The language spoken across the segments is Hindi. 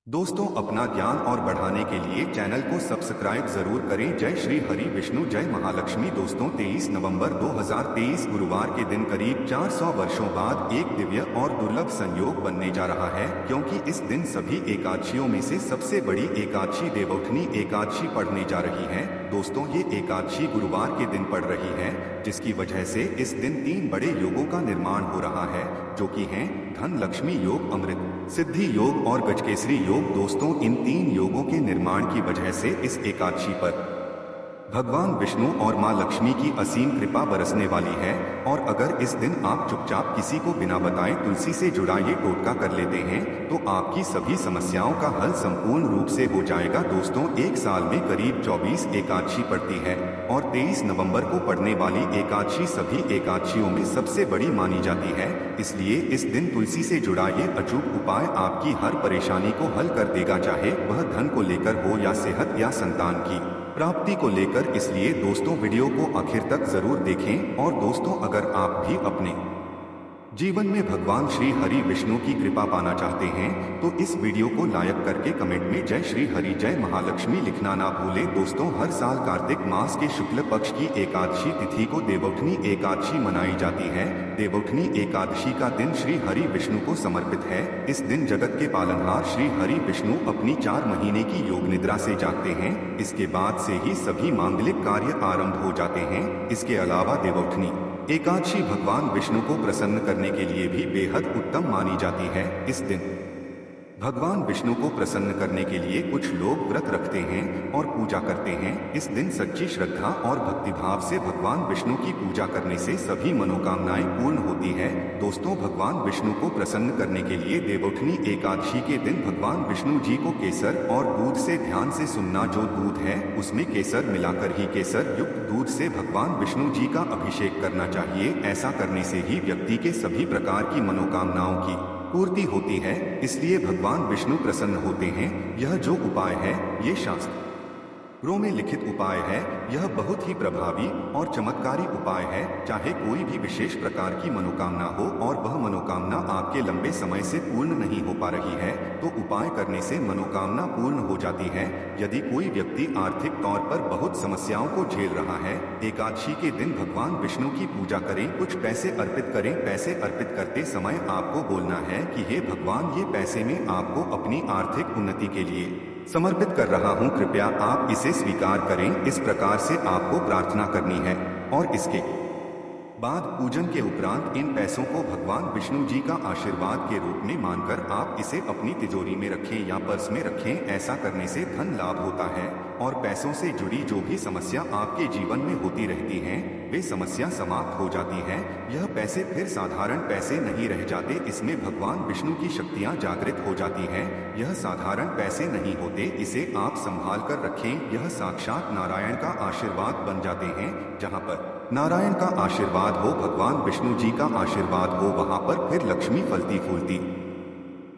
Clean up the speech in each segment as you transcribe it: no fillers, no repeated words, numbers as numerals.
दोस्तों, अपना ज्ञान और बढ़ाने के लिए चैनल को सब्सक्राइब जरूर करें। जय श्री हरि विष्णु, जय महालक्ष्मी। दोस्तों, 23 नवंबर 2023 गुरुवार के दिन करीब 400 वर्षों बाद एक दिव्य और दुर्लभ संयोग बनने जा रहा है, क्योंकि इस दिन सभी एकादशियों में से सबसे बड़ी एकादशी देवउठनी एकादशी पड़ने जा रही है। दोस्तों, ये एकादशी गुरुवार के दिन पड़ रही है, जिसकी वजह से इस दिन 3 बड़े योगों का निर्माण हो रहा है, जो कि हैं धन लक्ष्मी योग, अमृत सिद्धि योग और गजकेसरी योग। दोस्तों, इन 3 योगों के निर्माण की वजह से इस एकादशी पर भगवान विष्णु और मां लक्ष्मी की असीम कृपा बरसने वाली है। और अगर इस दिन आप चुपचाप किसी को बिना बताए तुलसी से जुड़ा ये टोटका कर लेते हैं, तो आपकी सभी समस्याओं का हल संपूर्ण रूप से हो जाएगा। दोस्तों, एक साल में करीब 24 एकादशी पड़ती है और 23 नवंबर को पड़ने वाली एकादशी सभी एकादशियों में सबसे बड़ी मानी जाती है। इसलिए इस दिन तुलसी से जुड़ा ये अचूक उपाय आपकी हर परेशानी को हल कर देगा, चाहे वह धन को लेकर हो या सेहत या संतान की प्राप्ति को लेकर। इसलिए दोस्तों, वीडियो को आखिर तक जरूर देखें। और दोस्तों, अगर आप भी अपने जीवन में भगवान श्री हरि विष्णु की कृपा पाना चाहते हैं, तो इस वीडियो को लाइक करके कमेंट में जय श्री हरि, जय महालक्ष्मी लिखना ना भूलें। दोस्तों, हर साल कार्तिक मास के शुक्ल पक्ष की एकादशी तिथि को देवउठनी एकादशी मनाई जाती है। देवउठनी एकादशी का दिन श्री हरि विष्णु को समर्पित है। इस दिन जगत के पालनहार श्री हरि विष्णु अपनी 4 महीने की योग निद्रा से जागते हैं। इसके बाद से ही सभी मांगलिक कार्य आरंभ हो जाते हैं। इसके अलावा देवउठनी एकादशी भगवान विष्णु को प्रसन्न करने के लिए भी बेहद उत्तम मानी जाती है। इस दिन भगवान विष्णु को प्रसन्न करने के लिए कुछ लोग व्रत रखते हैं और पूजा करते हैं। इस दिन सच्ची श्रद्धा और भक्तिभाव से भगवान विष्णु की पूजा करने से सभी मनोकामनाएं पूर्ण होती है। दोस्तों, भगवान विष्णु को प्रसन्न करने के लिए देवउठनी एकादशी के दिन भगवान विष्णु जी को केसर और दूध से, ध्यान से सुनना, जो दूध है उसमें केसर मिलाकर ही केसर युक्त दूध से भगवान विष्णु जी का अभिषेक करना चाहिए। ऐसा करने से ही व्यक्ति के सभी प्रकार की मनोकामनाओं की पूर्ति होती है। इसलिए भगवान विष्णु प्रसन्न होते हैं। यह जो उपाय है, ये शास्त्रों में लिखित उपाय है। यह बहुत ही प्रभावी और चमत्कारी उपाय है। चाहे कोई भी विशेष प्रकार की मनोकामना हो और वह मनोकामना आपके लंबे समय से पूर्ण नहीं हो पा रही है, तो उपाय करने से मनोकामना पूर्ण हो जाती है। यदि कोई व्यक्ति आर्थिक तौर पर बहुत समस्याओं को झेल रहा है, एकादशी के दिन भगवान विष्णु की पूजा करें, कुछ पैसे अर्पित करें। पैसे अर्पित करते समय आपको बोलना है कि हे भगवान, ये पैसे मैं आपको अपनी आर्थिक उन्नति के लिए समर्पित कर रहा हूँ, कृपया आप इसे स्वीकार करें। इस प्रकार से आपको प्रार्थना करनी है और इसके बाद पूजन के उपरांत इन पैसों को भगवान विष्णु जी का आशीर्वाद के रूप में मानकर आप इसे अपनी तिजोरी में रखें या पर्स में रखें। ऐसा करने से धन लाभ होता है और पैसों से जुड़ी जो भी समस्या आपके जीवन में होती रहती हैं, वे समस्या समाप्त हो जाती है। यह पैसे फिर साधारण पैसे नहीं रह जाते, इसमें भगवान विष्णु की शक्तियाँ जागृत हो जाती हैं। यह साधारण पैसे नहीं होते, इसे आप संभाल कर रखें। यह साक्षात नारायण का आशीर्वाद बन जाते हैं। जहाँ पर नारायण का आशीर्वाद हो, भगवान विष्णु जी का आशीर्वाद हो, वहां पर फिर लक्ष्मी फलती फूलती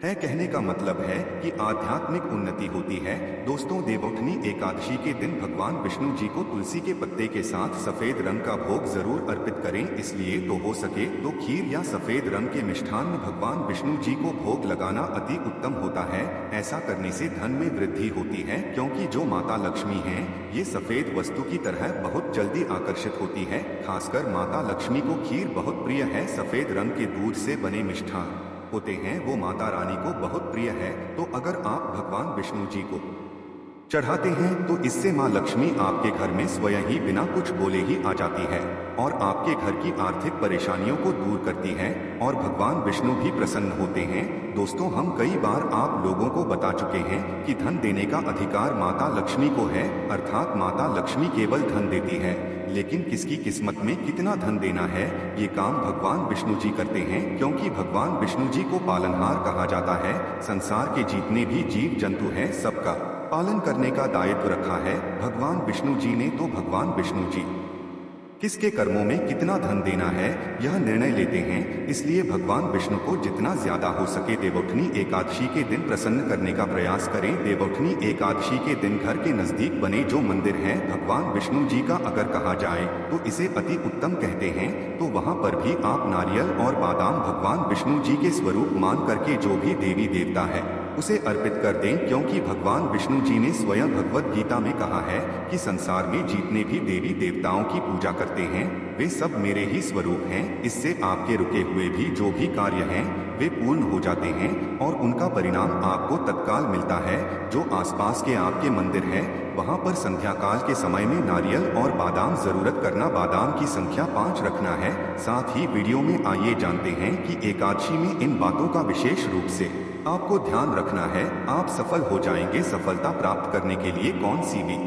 है। कहने का मतलब है कि आध्यात्मिक उन्नति होती है। दोस्तों, देवउठनी एकादशी के दिन भगवान विष्णु जी को तुलसी के पत्ते के साथ सफेद रंग का भोग जरूर अर्पित करें। इसलिए तो हो सके तो खीर या सफेद रंग के मिष्ठान में भगवान विष्णु जी को भोग लगाना अति उत्तम होता है। ऐसा करने से धन में वृद्धि होती है, क्योंकि जो माता लक्ष्मी है, ये सफेद वस्तु की तरह बहुत जल्दी आकर्षित होती है। खासकर माता लक्ष्मी को खीर बहुत प्रिय है। सफेद रंग के दूध से बने मिष्ठान होते हैं, वो माता रानी को बहुत प्रिय है। तो अगर आप भगवान विष्णु जी को चढ़ाते हैं, तो इससे मां लक्ष्मी आपके घर में स्वयं ही बिना कुछ बोले ही आ जाती है और आपके घर की आर्थिक परेशानियों को दूर करती है और भगवान विष्णु भी प्रसन्न होते हैं। दोस्तों, हम कई बार आप लोगों को बता चुके हैं कि धन देने का अधिकार माता लक्ष्मी को है, अर्थात माता लक्ष्मी केवल धन देती है, लेकिन किसकी किस्मत में कितना धन देना है, ये काम भगवान विष्णु जी करते हैं। क्योंकि भगवान विष्णु जी को पालनहार कहा जाता है। संसार के जितने भी जीव जंतु हैं, सबका पालन करने का दायित्व रखा है भगवान विष्णु जी ने। तो भगवान विष्णु जी किसके कर्मों में कितना धन देना है, यह निर्णय लेते हैं। इसलिए भगवान विष्णु को जितना ज्यादा हो सके देवउठनी एकादशी के दिन प्रसन्न करने का प्रयास करें। देवउठनी एकादशी के दिन घर के नजदीक बने जो मंदिर हैं भगवान विष्णु जी का, अगर कहा जाए तो इसे अति उत्तम कहते हैं, तो वहां पर भी आप नारियल और बादाम भगवान विष्णु जी के स्वरूप मान करके जो भी देवी देवता है उसे अर्पित कर दें, क्योंकि भगवान विष्णु जी ने स्वयं भगवत गीता में कहा है कि संसार में जितने भी देवी देवताओं की पूजा करते हैं वे सब मेरे ही स्वरूप हैं। इससे आपके रुके हुए भी जो भी कार्य हैं वे पूर्ण हो जाते हैं और उनका परिणाम आपको तत्काल मिलता है। जो आसपास के आपके मंदिर है वहां पर संध्या काल के समय में नारियल और बादाम जरूरत करना, बादाम की संख्या 5 रखना है। साथ ही वीडियो में आइए जानते हैं कि एकादशी में इन बातों का विशेष रूप से आपको ध्यान रखना है। आप सफल हो जाएंगे। सफलता प्राप्त करने के लिए कौन सी भी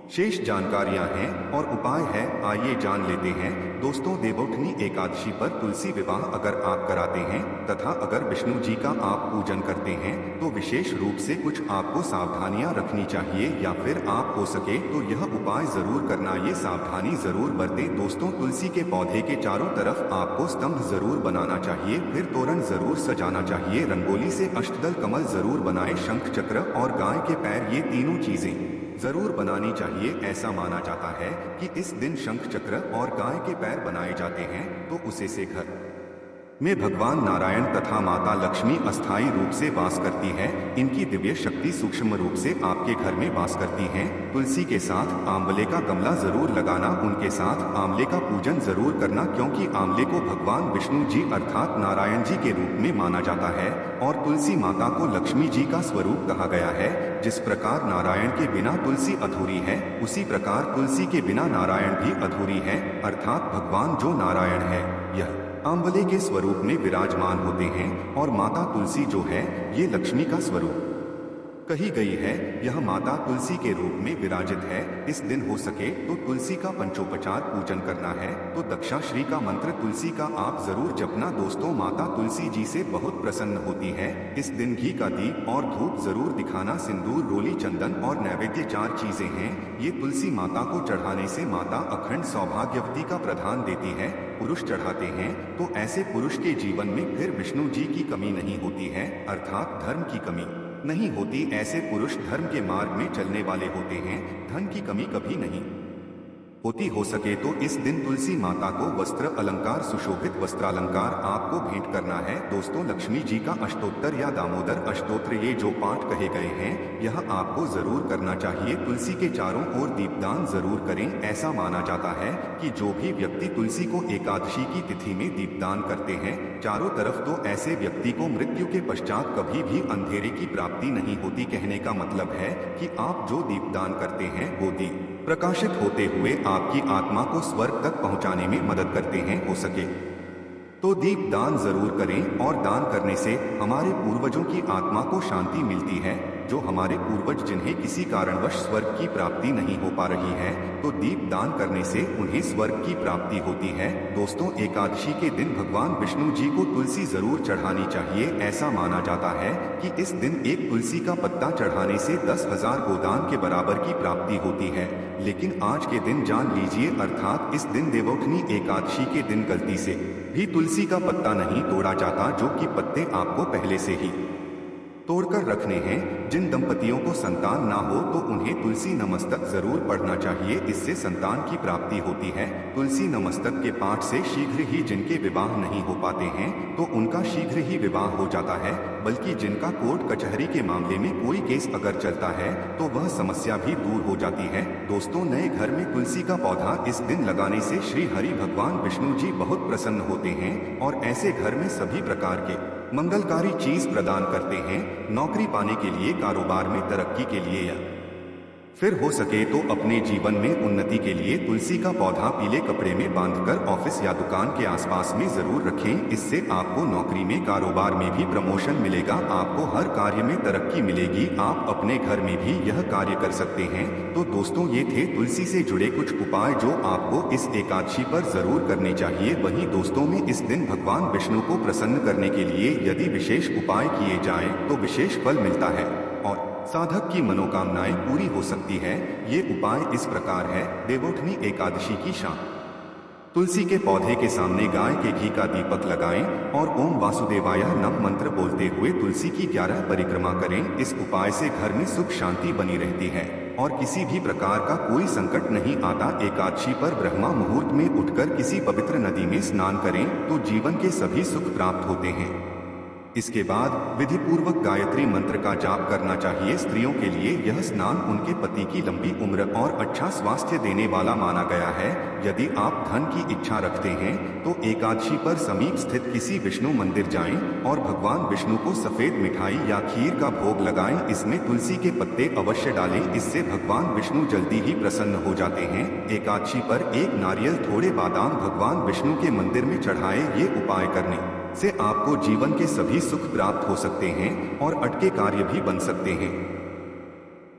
शेष जानकारियां हैं और उपाय है, आइए जान लेते हैं। दोस्तों, देवोत्थनी एकादशी पर तुलसी विवाह अगर आप कराते हैं तथा अगर विष्णु जी का आप पूजन करते हैं तो विशेष रूप से कुछ आपको सावधानियां रखनी चाहिए, या फिर आप हो सके तो यह उपाय जरूर करना। ये सावधानी जरूर बरतें। दोस्तों, तुलसी के पौधे के चारों तरफ आपको स्तंभ जरूर बनाना चाहिए, फिर तोरण जरूर सजाना चाहिए, रंगोली से अष्टदल कमल जरूर बनाए, शंख चक्र और गाय के पैर, ये तीनों चीजें जरूर बनानी चाहिए। ऐसा माना जाता है कि इस दिन शंख चक्र और गाय के पैर बनाए जाते हैं तो उसे से घर में भगवान नारायण तथा माता लक्ष्मी अस्थायी रूप से वास करती है। इनकी दिव्य शक्ति सूक्ष्म रूप से आपके घर में वास करती है। तुलसी के साथ आंवले का गमला जरूर लगाना, उनके साथ आंवले का पूजन जरूर करना, क्योंकि आंवले को भगवान विष्णु जी अर्थात नारायण जी के रूप में माना जाता है और तुलसी माता को लक्ष्मी जी का स्वरूप कहा गया है। जिस प्रकार नारायण के बिना तुलसी अधूरी है, उसी प्रकार तुलसी के बिना नारायण भी अधूरी है, अर्थात भगवान जो नारायण है यह आंवले के स्वरूप में विराजमान होते हैं और माता तुलसी जो है ये लक्ष्मी का स्वरूप कही गई है। यह माता तुलसी के रूप में विराजित है। इस दिन हो सके तो तुलसी का पंचोपचार पूजन करना है तो दक्षाश्री का मंत्र तुलसी का आप जरूर जपना। दोस्तों, माता तुलसी जी से बहुत प्रसन्न होती है। इस दिन घी का दीप और धूप जरूर दिखाना। सिंदूर, रोली, चंदन और नैवेद्य 4 चीजें हैं। ये तुलसी माता को चढ़ाने से माता अखंड सौभाग्यवती का प्रदान देती है। पुरुष चढ़ाते हैं तो ऐसे पुरुष के जीवन में फिर विष्णु जी की कमी नहीं होती है, अर्थात धर्म की कमी नहीं होती। ऐसे पुरुष धर्म के मार्ग में चलने वाले होते हैं, धन की कमी कभी नहीं होती। हो सके तो इस दिन तुलसी माता को वस्त्र अलंकार, सुशोभित वस्त्रालंकार आपको भेंट करना है। दोस्तों, लक्ष्मी जी का अष्टोत्तर या दामोदर अष्टोत्र, ये जो पाठ कहे गए हैं यह आपको जरूर करना चाहिए। तुलसी के चारों ओर दीपदान जरूर करें। ऐसा माना जाता है कि जो भी व्यक्ति तुलसी को एकादशी की तिथि में दीपदान करते हैं चारों तरफ, तो ऐसे व्यक्ति को मृत्यु के पश्चात कभी भी अंधेरे की प्राप्ति नहीं होती। कहने का मतलब है कि आप जो दीपदान करते हैं वो दीप प्रकाशित होते हुए आपकी आत्मा को स्वर्ग तक पहुंचाने में मदद करते हैं। हो सके तो दीप दान जरूर करें, और दान करने से हमारे पूर्वजों की आत्मा को शांति मिलती है। जो हमारे पूर्वज जिन्हें किसी कारणवश स्वर्ग की प्राप्ति नहीं हो पा रही है, तो दीप दान करने से उन्हें स्वर्ग की प्राप्ति होती है। दोस्तों, एकादशी के दिन भगवान विष्णु जी को तुलसी जरूर चढ़ानी चाहिए। ऐसा माना जाता है कि इस दिन एक तुलसी का पत्ता चढ़ाने से 10,000 गोदान के बराबर की प्राप्ति होती है। लेकिन आज के दिन जान लीजिए, अर्थात इस दिन देवोत्थनी एकादशी के दिन गलती से भी तुलसी का पत्ता नहीं तोड़ा जाता, जो कि पत्ते आपको पहले से ही तोड़कर रखने हैं। जिन दंपतियों को संतान ना हो तो उन्हें तुलसी नमस्तक जरूर पढ़ना चाहिए, इससे संतान की प्राप्ति होती है। तुलसी नमस्तक के पाठ से शीघ्र ही जिनके विवाह नहीं हो पाते हैं तो उनका शीघ्र ही विवाह हो जाता है, बल्कि जिनका कोर्ट कचहरी के मामले में कोई केस अगर चलता है तो वह समस्या भी दूर हो जाती है। दोस्तों, नए घर में तुलसी का पौधा इस दिन लगाने से श्री हरि भगवान विष्णु जी बहुत प्रसन्न होते हैं और ऐसे घर में सभी प्रकार के मंगलकारी चीज प्रदान करते हैं। नौकरी पाने के लिए, कारोबार में तरक्की के लिए, या फिर हो सके तो अपने जीवन में उन्नति के लिए तुलसी का पौधा पीले कपड़े में बांधकर ऑफिस या दुकान के आसपास में जरूर रखें। इससे आपको नौकरी में, कारोबार में भी प्रमोशन मिलेगा, आपको हर कार्य में तरक्की मिलेगी। आप अपने घर में भी यह कार्य कर सकते हैं। तो दोस्तों, ये थे तुलसी से जुड़े कुछ उपाय जो आपको इस एकादशी पर जरूर करने चाहिए। वहीं दोस्तों में इस दिन भगवान विष्णु को प्रसन्न करने के लिए यदि विशेष उपाय किए जाएं तो विशेष फल मिलता है और साधक की मनोकामनाएं पूरी हो सकती है। ये उपाय इस प्रकार है। देवोत्थनी एकादशी की शाम तुलसी के पौधे के सामने गाय के घी का दीपक लगाएं और ओम वासुदेवाय नमः मंत्र बोलते हुए तुलसी की 11 परिक्रमा करें। इस उपाय से घर में सुख शांति बनी रहती है और किसी भी प्रकार का कोई संकट नहीं आता। एकादशी पर ब्रह्मा मुहूर्त में उठकर किसी पवित्र नदी में स्नान करें तो जीवन के सभी सुख प्राप्त होते हैं। इसके बाद विधि पूर्वक गायत्री मंत्र का जाप करना चाहिए। स्त्रियों के लिए यह स्नान उनके पति की लंबी उम्र और अच्छा स्वास्थ्य देने वाला माना गया है। यदि आप धन की इच्छा रखते हैं तो एकादशी पर समीप स्थित किसी विष्णु मंदिर जाएं और भगवान विष्णु को सफेद मिठाई या खीर का भोग लगाएं। इसमें तुलसी के पत्ते अवश्य डालें, इससे भगवान विष्णु जल्दी ही प्रसन्न हो जाते हैं। एकादशी पर एक नारियल, थोड़े बादाम भगवान विष्णु के मंदिर में चढ़ाएं। ये उपाय करने से आपको जीवन के सभी सुख प्राप्त हो सकते हैं और अटके कार्य भी बन सकते हैं।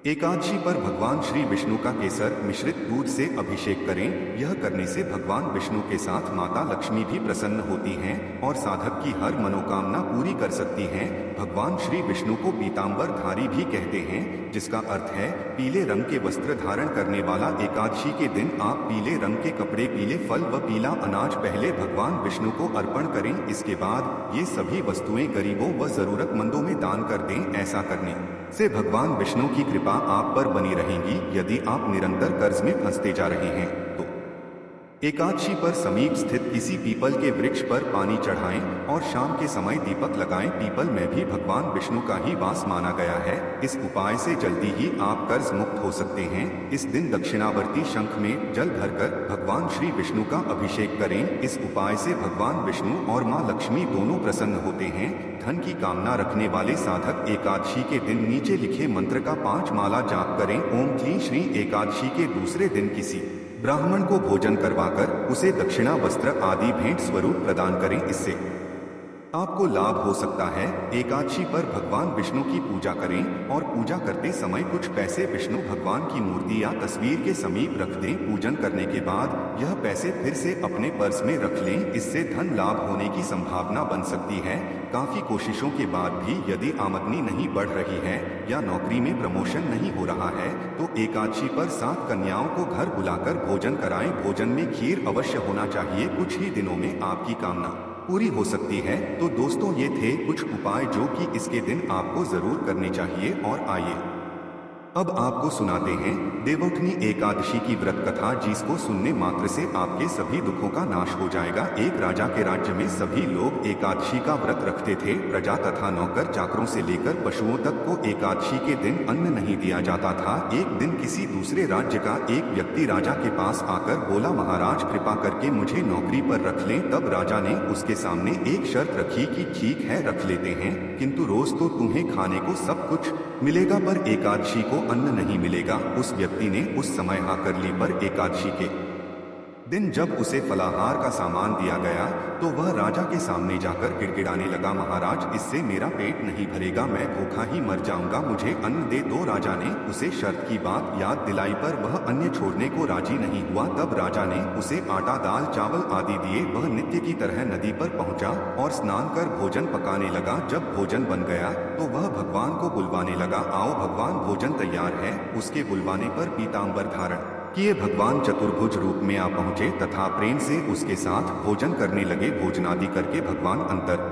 एकादशी पर भगवान श्री विष्णु का केसर मिश्रित दूध से अभिषेक करें। यह करने से भगवान विष्णु के साथ माता लक्ष्मी भी प्रसन्न होती हैं और साधक की हर मनोकामना पूरी कर सकती हैं। भगवान श्री विष्णु को पीतांबर धारी भी कहते हैं, जिसका अर्थ है पीले रंग के वस्त्र धारण करने वाला। एकादशी के दिन आप पीले रंग के कपड़े, पीले फल व पीला अनाज पहले भगवान विष्णु को अर्पण करें। इसके बाद ये सभी वस्तुएं गरीबों व जरूरतमंदों में दान कर दें। ऐसा करने से भगवान विष्णु की कृपा आप पर बनी रहेगी। यदि आप निरंतर कर्ज में फंसते जा रहे हैं तो एकादशी पर समीप स्थित किसी पीपल के वृक्ष पर पानी चढ़ाएं और शाम के समय दीपक लगाएं। पीपल में भी भगवान विष्णु का ही वास माना गया है। इस उपाय से जल्दी ही आप कर्ज मुक्त हो सकते हैं। इस दिन दक्षिणावर्ती शंख में जल भरकर भगवान श्री विष्णु का अभिषेक करें। इस उपाय से भगवान विष्णु और मां लक्ष्मी दोनों प्रसन्न होते हैं। धन की कामना रखने वाले साधक एकादशी के दिन नीचे लिखे मंत्र का 5 माला जाप करें। ओम क्लीं श्री। एकादशी के दूसरे दिन किसी ब्राह्मण को भोजन करवाकर उसे दक्षिणा, वस्त्र आदि भेंट स्वरूप प्रदान करें। इससे आपको लाभ हो सकता है। एकादशी पर भगवान विष्णु की पूजा करें और पूजा करते समय कुछ पैसे विष्णु भगवान की मूर्ति या तस्वीर के समीप रख दें। पूजन करने के बाद यह पैसे फिर से अपने पर्स में रख लें। इससे धन लाभ होने की संभावना बन सकती है। काफी कोशिशों के बाद भी यदि आमदनी नहीं बढ़ रही है या नौकरी में प्रमोशन नहीं हो रहा है तो एकादशी पर 7 कन्याओं को घर बुलाकर भोजन कराएं। भोजन में खीर अवश्य होना चाहिए। कुछ ही दिनों में आपकी कामना पूरी हो सकती है। तो दोस्तों, ये थे कुछ उपाय जो कि इसके दिन आपको जरूर करने चाहिए। और आइए अब आपको सुनाते हैं देवउठनी एकादशी की व्रत कथा, जिसको सुनने मात्र से आपके सभी दुखों का नाश हो जाएगा। एक राजा के राज्य में सभी लोग एकादशी का व्रत रखते थे। प्रजा तथा नौकर चाकरों से लेकर पशुओं तक को एकादशी के दिन अन्न नहीं दिया जाता था। एक दिन किसी दूसरे राज्य का एक व्यक्ति राजा के पास आकर बोला, महाराज कृपा करके मुझे नौकरी पर रख लें। तब राजा ने उसके सामने एक शर्त रखी कि ठीक है, रख लेते हैं, किंतु रोज तो तुम्हें खाने को सब कुछ मिलेगा पर एकादशी को अन्न नहीं मिलेगा। उस व्यक्ति ने उस समय हाँ कर ली, पर एकादशी के दिन जब उसे फलाहार का सामान दिया गया तो वह राजा के सामने जाकर गिड़गिड़ाने लगा, महाराज इससे मेरा पेट नहीं भरेगा, मैं भूखा ही मर जाऊंगा, मुझे अन्न दे दो। राजा ने उसे शर्त की बात याद दिलाई पर वह अन्न छोड़ने को राजी नहीं हुआ। तब राजा ने उसे आटा, दाल, चावल आदि दिए। वह नित्य की तरह नदी पर पहुंचा और स्नान कर भोजन पकाने लगा। जब भोजन बन गया तो वह भगवान को बुलवाने लगा, आओ भगवान भोजन तैयार है। उसके बुलवाने पर पीतांबर धारण किए भगवान चतुर्भुज रूप में आ पहुंचे तथा प्रेम से उसके साथ भोजन करने लगे। भोजनादि करके भगवान अंतर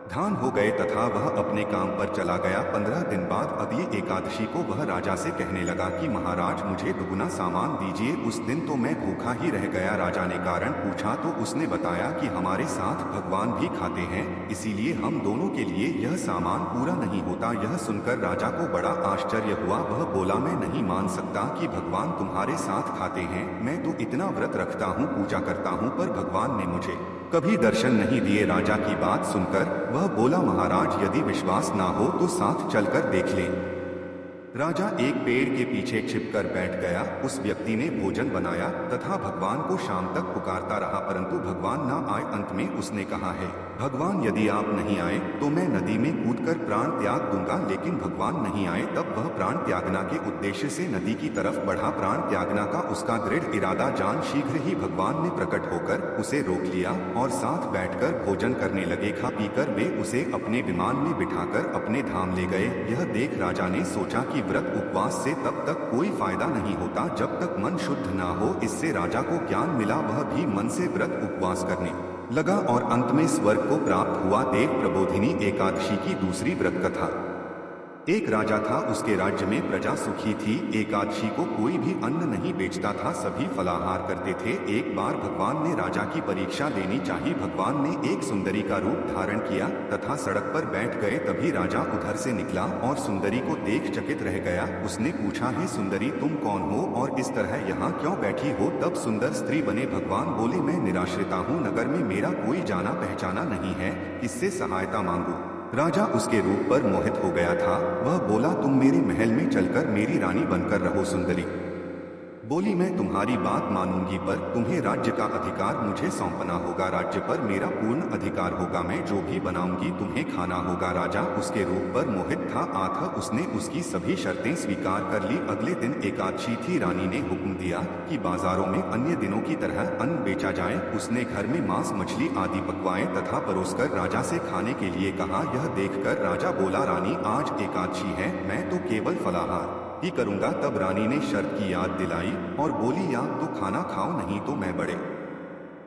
ध्यान हो गए तथा वह अपने काम पर चला गया। 15 दिन बाद अगली एकादशी को वह राजा से कहने लगा कि महाराज मुझे दुगुना सामान दीजिए। उस दिन तो मैं भूखा ही रह गया। राजा ने कारण पूछा तो उसने बताया कि हमारे साथ भगवान भी खाते हैं, इसीलिए हम दोनों के लिए यह सामान पूरा नहीं होता। यह सुनकर राजा को बड़ा आश्चर्य हुआ। वह बोला, मैं नहीं मान सकता कि भगवान तुम्हारे साथ खाते हैं। मैं तो इतना व्रत रखता हूँ, पूजा करता हूँ, पर भगवान ने मुझे कभी दर्शन नहीं दिए। राजा की बात सुनकर वह बोला, महाराज यदि विश्वास ना हो तो साथ चलकर देख लें। राजा एक पेड़ के पीछे छिपकर बैठ गया। उस व्यक्ति ने भोजन बनाया तथा भगवान को शाम तक पुकारता रहा, परंतु भगवान ना आए। अंत में उसने कहा, है भगवान यदि आप नहीं आए तो मैं नदी में कूदकर प्राण त्याग दूंगा। लेकिन भगवान नहीं आए। तब वह प्राण त्यागना के उद्देश्य से नदी की तरफ बढ़ा। प्राण त्यागना का उसका दृढ़ इरादा जान शीघ्र ही भगवान ने प्रकट होकर उसे रोक लिया और साथ बैठकर भोजन करने लगे। खा पीकर वे उसे अपने विमान में बिठाकर अपने धाम ले गए। यह देख राजा ने सोचा कि व्रत उपवास से तब तक कोई फायदा नहीं होता जब तक मन शुद्ध ना हो। इससे राजा को ज्ञान मिला। वह भी मन से व्रत उपवास करने लगा और अंत में स्वर्ग को प्राप्त हुआ। देव प्रबोधिनी एकादशी की दूसरी व्रत कथा। एक राजा था, उसके राज्य में प्रजा सुखी थी। एकादशी को कोई भी अन्न नहीं बेचता था, सभी फलाहार करते थे। एक बार भगवान ने राजा की परीक्षा लेनी चाहिए। भगवान ने एक सुंदरी का रूप धारण किया तथा सड़क पर बैठ गए। तभी राजा उधर से निकला और सुंदरी को देख चकित रह गया। उसने पूछा, हे सुंदरी, तुम कौन हो और इस तरह यहाँ क्यों बैठी हो? तब सुंदर स्त्री बने भगवान बोले, मैं निराश्रिता हूँ, नगर में मेरा कोई जाना पहचाना नहीं है, किससे सहायता मांगू? राजा उसके रूप पर मोहित हो गया था। वह बोला, तुम मेरे महल में चलकर मेरी रानी बनकर रहो। सुंदरी बोली, मैं तुम्हारी बात मानूंगी, पर तुम्हें राज्य का अधिकार मुझे सौंपना होगा। राज्य पर मेरा पूर्ण अधिकार होगा। मैं जो भी बनाऊंगी तुम्हें खाना होगा। राजा उसके रूप पर मोहित था, आखिर उसने उसकी सभी शर्तें स्वीकार कर ली। अगले दिन एकादशी थी। रानी ने हुक्म दिया कि बाजारों में अन्य दिनों की तरह अन्न बेचा जाए। उसने घर में मांस मछली आदि पकवाए तथा परोसकर राजा से खाने के लिए कहा। यह देखकर राजा बोला, रानी आज एकादशी है, मैं तो केवल फलाहार ही करूंगा। तब रानी ने शर्त की याद दिलाई और बोली, या तो खाना खाओ, नहीं तो मैं बड़े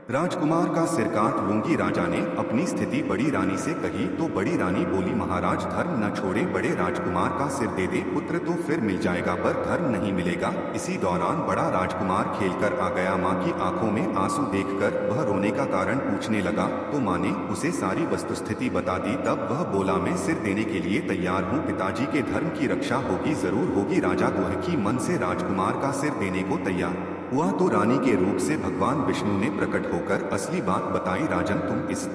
राजकुमार का सिर काट लूंगी। राजा ने अपनी स्थिति बड़ी रानी से कही तो बड़ी रानी बोली, महाराज धर्म न छोड़े, बड़े राजकुमार का सिर दे दे, पुत्र तो फिर मिल जाएगा पर धर्म नहीं मिलेगा। इसी दौरान बड़ा राजकुमार खेलकर आ गया। माँ की आंखों में आंसू देखकर वह रोने का कारण पूछने लगा तो माँ ने उसे सारी वस्तुस्थिति बता दी। तब वह बोला, मैं सिर देने के लिए तैयार हूँ, पिताजी के धर्म की रक्षा होगी, जरूर होगी। राजा गुहकी मन से राजकुमार का सिर देने को तैयार हुआ तो रानी के रूप से भगवान विष्णु ने प्रकट होकर असली बात बताई। राजन, तुम इस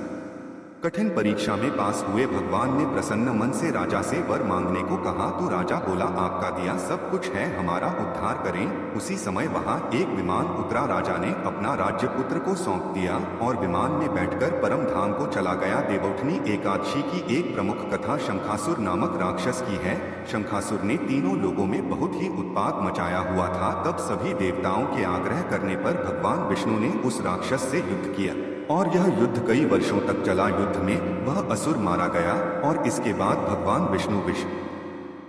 कठिन परीक्षा में पास हुए। भगवान ने प्रसन्न मन से राजा से वर मांगने को कहा तो राजा बोला, आपका दिया सब कुछ है, हमारा उद्धार करें। उसी समय वहां एक विमान उतरा। राजा ने अपना राज्य पुत्र को सौंप दिया और विमान में बैठकर परम धाम को चला गया। देवउठनी एकादशी की एक प्रमुख कथा शंखासुर नामक राक्षस की है। शंखासुर ने तीनों लोगों में बहुत ही उत्पात मचाया हुआ था। तब सभी देवताओं के आग्रह करने पर भगवान विष्णु ने उस राक्षस से युद्ध किया और यह युद्ध कई वर्षों तक चला। युद्ध में वह असुर मारा गया और इसके बाद भगवान विष्णु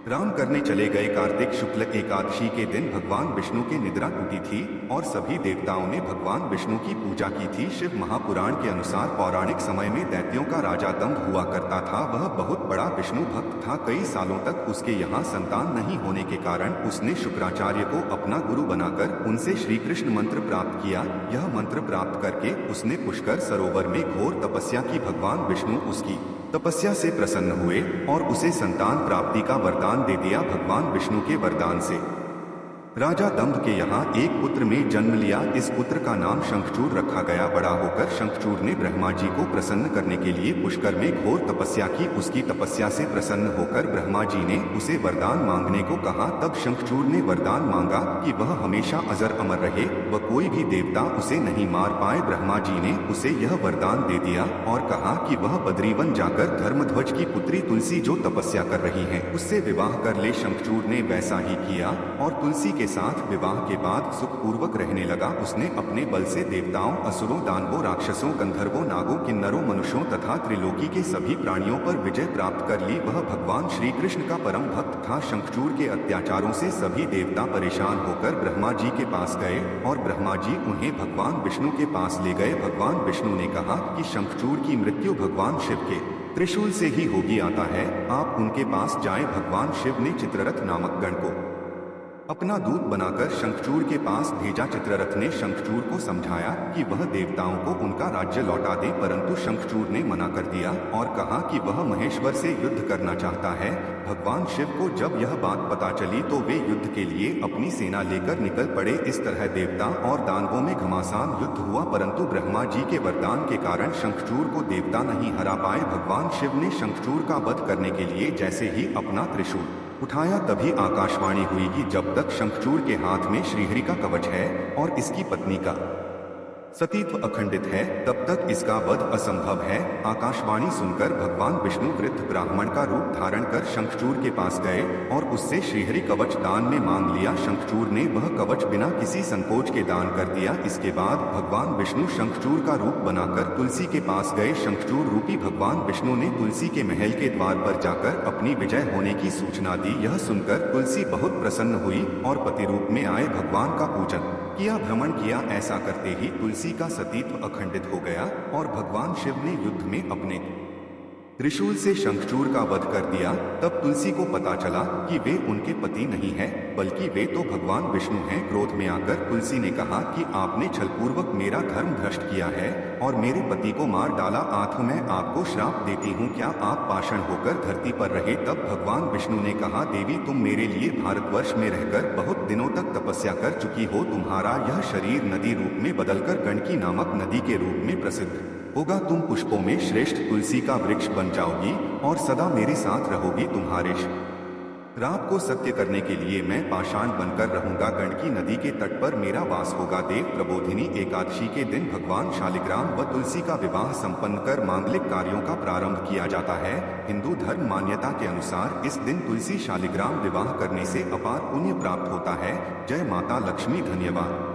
राम करने चले गए। कार्तिक शुक्ल एकादशी के दिन भगवान विष्णु की निद्रा टूटी थी और सभी देवताओं ने भगवान विष्णु की पूजा की थी। शिव महापुराण के अनुसार पौराणिक समय में दैत्यों का राजा दंभ हुआ करता था। वह बहुत बड़ा विष्णु भक्त था। कई सालों तक उसके यहाँ संतान नहीं होने के कारण उसने शुक्राचार्य को अपना गुरु बनाकर उनसे श्री कृष्ण मंत्र प्राप्त किया। यह मंत्र प्राप्त करके उसने पुष्कर सरोवर में घोर तपस्या की। भगवान विष्णु उसकी तपस्या से प्रसन्न हुए और उसे संतान प्राप्ति का वरदान दे दिया। भगवान विष्णु के वरदान से राजा दंभ के यहाँ एक पुत्र में जन्म लिया। इस पुत्र का नाम शंखचूड़ रखा गया। बड़ा होकर शंखचूड़ ने ब्रह्मा जी को प्रसन्न करने के लिए पुष्कर में घोर तपस्या की। उसकी तपस्या से प्रसन्न होकर ब्रह्मा जी ने उसे वरदान मांगने को कहा। तब शंखचूड़ ने वरदान मांगा कि वह हमेशा अजर अमर रहे व कोई भी देवता उसे नहीं मार पाए। ब्रह्मा जी ने उसे यह वरदान दे दिया और कहा कि वह बद्रीवन जाकर धर्मध्वज की पुत्री तुलसी जो तपस्या कर रही है उससे विवाह कर ले। शंखचूड़ ने वैसा ही किया और तुलसी के साथ विवाह के बाद सुखपूर्वक रहने लगा। उसने अपने बल से देवताओं, असुरों, दानवों, राक्षसों, गंधर्वों, नागों, किन्नरों, मनुष्यों तथा त्रिलोकी के सभी प्राणियों पर विजय प्राप्त कर ली। वह भगवान श्री कृष्ण का परम भक्त था। शंखचूड़ के अत्याचारों से सभी देवता परेशान होकर ब्रह्मा जी के पास गए और ब्रह्मा जी उन्हें भगवान विष्णु के पास ले गए। भगवान विष्णु ने कहा कि शंखचूड़ की मृत्यु भगवान शिव के त्रिशूल से ही होगी, आता है आप उनके पास जाएं। भगवान शिव ने चित्ररथ नामक गण को अपना दूत बनाकर शंखचूड़ के पास भेजा। चित्ररथ ने शंखचूड़ को समझाया कि वह देवताओं को उनका राज्य लौटा दे, परंतु शंखचूड़ ने मना कर दिया और कहा कि वह महेश्वर से युद्ध करना चाहता है। भगवान शिव को जब यह बात पता चली तो वे युद्ध के लिए अपनी सेना लेकर निकल पड़े। इस तरह देवता और दानवों में घमासान युद्ध हुआ, परंतु ब्रह्मा जी के वरदान के कारण शंखचूड़ को देवता नहीं हरा पाए। भगवान शिव ने शंखचूड़ का वध करने के लिए जैसे ही अपना त्रिशूल उठाया तभी आकाशवाणी हुई कि जब तक शंखचूड़ के हाथ में श्रीहरि का कवच है और इसकी पत्नी का सतीत्व अखंडित है तब तक इसका वध असंभव है। आकाशवाणी सुनकर भगवान विष्णु वृद्ध ब्राह्मण का रूप धारण कर शंखचूड़ के पास गए और उससे श्रीहरि कवच दान में मांग लिया। शंखचूड़ ने वह कवच बिना किसी संकोच के दान कर दिया। इसके बाद भगवान विष्णु शंखचूड़ का रूप बनाकर तुलसी के पास गए। शंखचूड़ रूपी भगवान विष्णु ने तुलसी के महल के द्वार पर जाकर अपनी विजय होने की सूचना दी। यह सुनकर तुलसी बहुत प्रसन्न हुई और पति रूप में आए भगवान का पूजन किया, भ्रमण किया। ऐसा करते ही तुलसी का सतीत्व अखंडित हो गया और भगवान शिव ने युद्ध में अपने त्रिशूल से शंखचूड़ का वध कर दिया। तब तुलसी को पता चला कि वे उनके पति नहीं हैं, बल्कि वे तो भगवान विष्णु हैं। क्रोध में आकर तुलसी ने कहा कि आपने छलपूर्वक मेरा धर्म भ्रष्ट किया है और मेरे पति को मार डाला। आत्म मैं आपको श्राप देती हूँ, क्या आप पाषाण होकर धरती पर रहे? तब भगवान विष्णु ने कहा, देवी तुम मेरे लिए भारतवर्ष में रहकर बहुत दिनों तक तपस्या कर चुकी हो। तुम्हारा यह शरीर नदी रूप में बदलकर गंडकी नामक नदी के रूप में प्रसिद्ध होगा। तुम पुष्पों में श्रेष्ठ तुलसी का वृक्ष बन जाओगी और सदा मेरे साथ रहोगी। तुम्हारे रात को सत्य करने के लिए मैं पाषाण बनकर रहूंगा। गंडकी नदी के तट पर मेरा वास होगा। देव प्रबोधिनी एकादशी के दिन भगवान शालिग्राम व तुलसी का विवाह संपन्न कर मांगलिक कार्यों का प्रारंभ किया जाता है। हिंदू धर्म मान्यता के अनुसार इस दिन तुलसी शालिग्राम विवाह करने से अपार पुण्य प्राप्त होता है। जय माता लक्ष्मी। धन्यवाद।